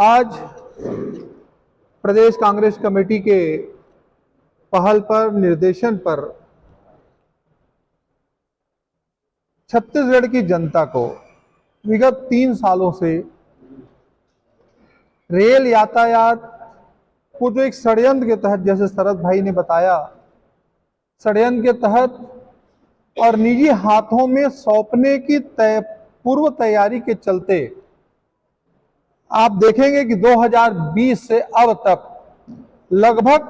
आज प्रदेश कांग्रेस कमेटी के पहल पर, निर्देशन पर छत्तीसगढ़ की जनता को विगत 3 सालों से रेल यातायात को जो एक षड्यंत्र के तहत, जैसे शरद भाई ने बताया, षड्यंत्र के तहत और निजी हाथों में सौंपने की पूर्व तैयारी के चलते आप देखेंगे कि 2020 से अब तक लगभग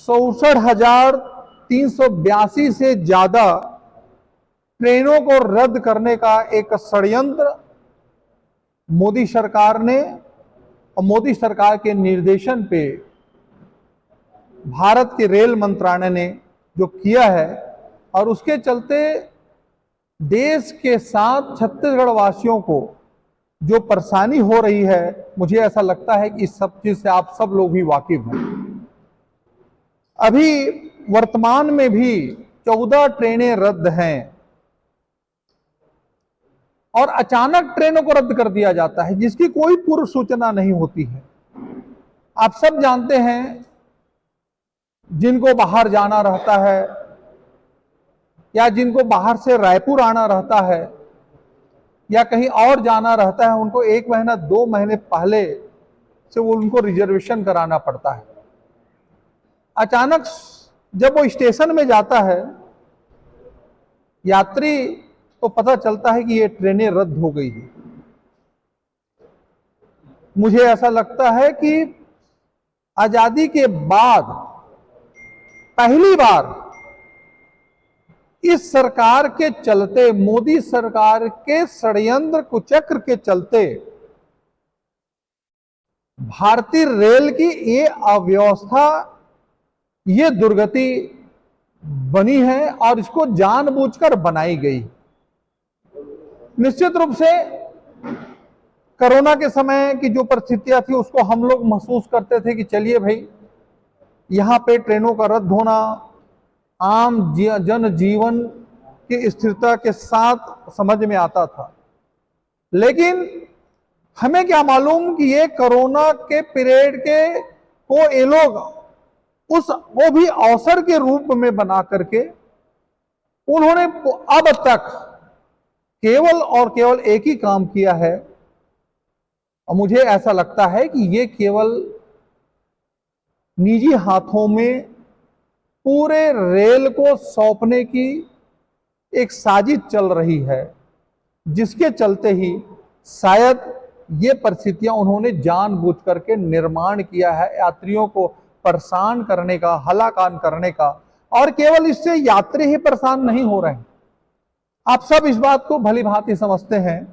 64,382 से ज्यादा ट्रेनों को रद्द करने का एक षड्यंत्र मोदी सरकार ने और मोदी सरकार के निर्देशन पे भारत के रेल मंत्रालय ने जो किया है, और उसके चलते देश के साथ छत्तीसगढ़ वासियों को जो परेशानी हो रही है, मुझे ऐसा लगता है कि इस सब चीज से आप सब लोग भी वाकिफ हैं। अभी वर्तमान में भी 14 ट्रेनें रद्द हैं और अचानक ट्रेनों को रद्द कर दिया जाता है जिसकी कोई पूर्व सूचना नहीं होती है। आप सब जानते हैं, जिनको बाहर जाना रहता है या जिनको बाहर से रायपुर आना रहता है या कहीं और जाना रहता है, उनको 1 महीना 2 महीने पहले से वो उनको रिजर्वेशन कराना पड़ता है। अचानक जब वो स्टेशन में जाता है, यात्री तो पता चलता है कि ये ट्रेनें रद्द हो गई है। मुझे ऐसा लगता है कि आजादी के बाद पहली बार इस सरकार के चलते, मोदी सरकार के षड्यंत्र कुचक्र के चलते भारतीय रेल की ये अव्यवस्था, ये दुर्गति बनी है और इसको जानबूझकर बनाई गई। निश्चित रूप से कोरोना के समय की जो परिस्थितियां थी उसको हम लोग महसूस करते थे कि चलिए भाई, यहां पे ट्रेनों का रद्द होना आम जनजीवन की स्थिरता के साथ समझ में आता था। लेकिन हमें क्या मालूम कि ये कोरोना के पीरियड के को ये लोग वो भी अवसर के रूप में बना करके उन्होंने अब तक केवल और केवल एक ही काम किया है, और मुझे ऐसा लगता है कि ये केवल निजी हाथों में पूरे रेल को सौंपने की एक साजिश चल रही है, जिसके चलते ही शायद ये परिस्थितियां उन्होंने जानबूझ करके निर्माण किया है, यात्रियों को परेशान करने का, हलाकान करने का। और केवल इससे यात्री ही परेशान नहीं हो रहे हैं, आप सब इस बात को भली भांति समझते हैं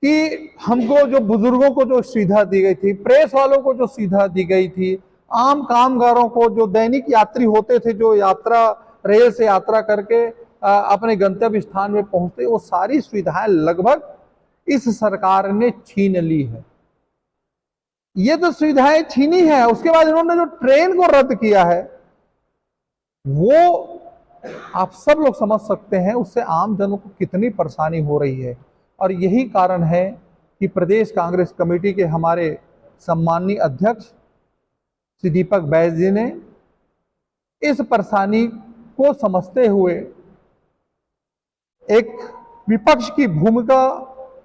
कि हमको जो बुजुर्गों को जो सुविधा दी गई थी, प्रेस वालों को जो सुविधा दी गई थी, आम कामगारों को, जो दैनिक यात्री होते थे, जो यात्रा रेल से यात्रा करके अपने गंतव्य स्थान में पहुंचते, वो सारी सुविधाएं लगभग इस सरकार ने छीन ली है। ये तो सुविधाएं छीनी है, उसके बाद इन्होंने जो ट्रेन को रद्द किया है, वो आप सब लोग समझ सकते हैं उससे आम जनों को कितनी परेशानी हो रही है। और यही कारण है कि प्रदेश कांग्रेस कमेटी के हमारे सम्माननीय अध्यक्ष श्री दीपक बैस जी ने इस परेशानी को समझते हुए एक विपक्ष की भूमिका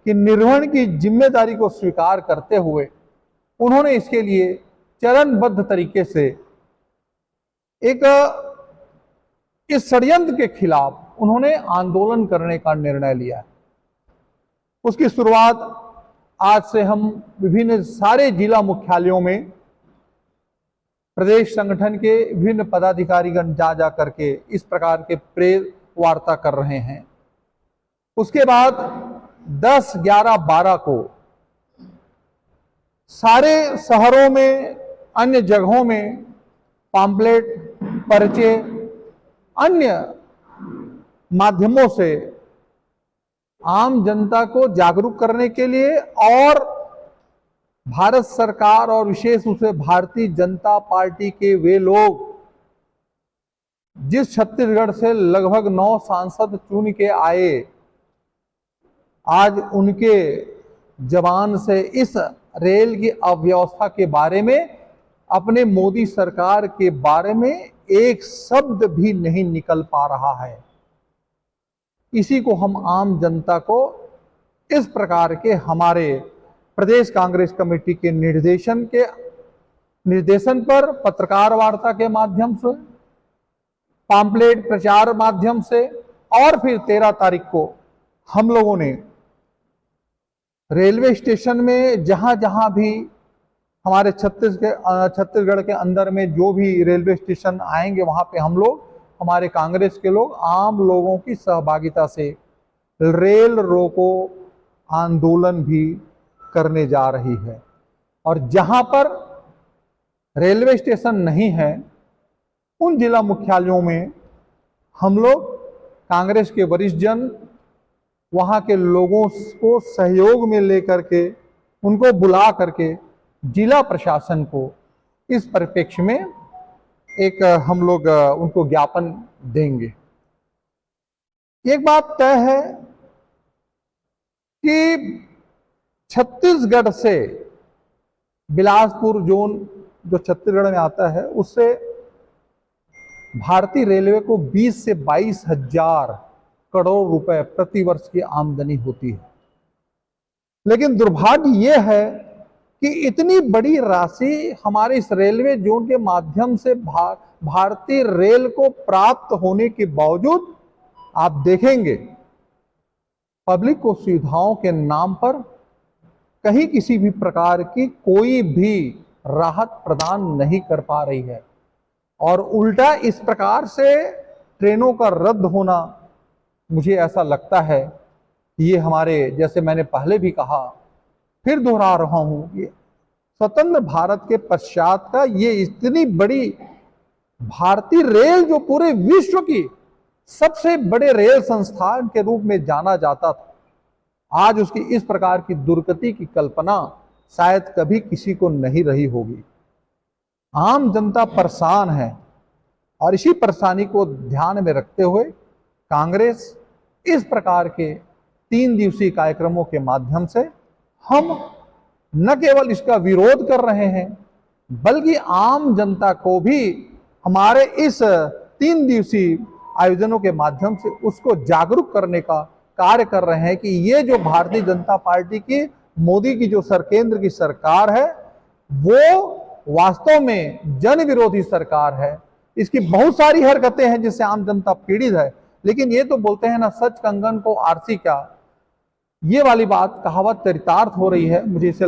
के निर्वहन की जिम्मेदारी को स्वीकार करते हुए उन्होंने इसके लिए चरणबद्ध तरीके से इस षड्यंत्र के खिलाफ उन्होंने आंदोलन करने का निर्णय लिया है। उसकी शुरुआत आज से हम विभिन्न सारे जिला मुख्यालयों में प्रदेश संगठन के विभिन्न पदाधिकारीगण जा करके इस प्रकार के प्रेस वार्ता कर रहे हैं। उसके बाद 10, 11, 12 को सारे शहरों में, अन्य जगहों में पम्पलेट, पर्चे, अन्य माध्यमों से आम जनता को जागरूक करने के लिए और भारत सरकार और विशेष रूप से भारतीय जनता पार्टी के वे लोग जिस छत्तीसगढ़ से लगभग 9 सांसद चुन के आए, आज उनके जबान से इस रेल की अव्यवस्था के बारे में, अपने मोदी सरकार के बारे में एक शब्द भी नहीं निकल पा रहा है। इसी को हम आम जनता को इस प्रकार के हमारे प्रदेश कांग्रेस कमेटी के निर्देशन पर पत्रकार वार्ता के माध्यम से, पाम्पलेट प्रचार माध्यम से, और फिर 13 तारीख को हम लोगों ने रेलवे स्टेशन में जहां जहां भी हमारे छत्तीसगढ़ के अंदर में जो भी रेलवे स्टेशन आएंगे, वहां पे हम लोग, हमारे कांग्रेस के लोग, आम लोगों की सहभागिता से रेल रोको आंदोलन भी करने जा रही है। और जहां पर रेलवे स्टेशन नहीं है, उन जिला मुख्यालयों में हम लोग कांग्रेस के वरिष्ठ जन वहां के लोगों को सहयोग में लेकर के, उनको बुला करके जिला प्रशासन को इस परिप्रेक्ष्य में एक हम लोग उनको ज्ञापन देंगे। एक बात तय है कि छत्तीसगढ़ से बिलासपुर जोन जो छत्तीसगढ़ में आता है, उससे भारतीय रेलवे को 20 से 22 हजार करोड़ रुपए प्रति वर्ष की आमदनी होती है। लेकिन दुर्भाग्य यह है कि इतनी बड़ी राशि हमारे इस रेलवे जोन के माध्यम से भारतीय रेल को प्राप्त होने के बावजूद आप देखेंगे पब्लिक को सुविधाओं के नाम पर कहीं किसी भी प्रकार की कोई भी राहत प्रदान नहीं कर पा रही है। और उल्टा इस प्रकार से ट्रेनों का रद्द होना, मुझे ऐसा लगता है कि ये हमारे, जैसे मैंने पहले भी कहा, फिर दोहरा रहा हूं, ये स्वतंत्र भारत के पश्चात का ये इतनी बड़ी भारतीय रेल, जो पूरे विश्व की सबसे बड़े रेल संस्थान के रूप में जाना जाता था, आज उसकी इस प्रकार की दुर्गति की कल्पना शायद कभी किसी को नहीं रही होगी। आम जनता परेशान है और इसी परेशानी को ध्यान में रखते हुए कांग्रेस इस प्रकार के 3 दिवसीय कार्यक्रमों के माध्यम से हम न केवल इसका विरोध कर रहे हैं, बल्कि आम जनता को भी हमारे इस 3 दिवसीय आयोजनों के माध्यम से उसको जागरूक करने का कार्य कर रहे हैं कि ये जो भारतीय जनता पार्टी की, मोदी की जो केंद्र की सरकार है, वो वास्तव में जन विरोधी सरकार है। इसकी बहुत सारी हरकतें हैं जिससे आम जनता पीड़ित है। लेकिन ये तो बोलते हैं ना, सच कंगन को आरसी क्या, ये वाली बात, कहावत चरितार्थ हो रही है। मुझे इसे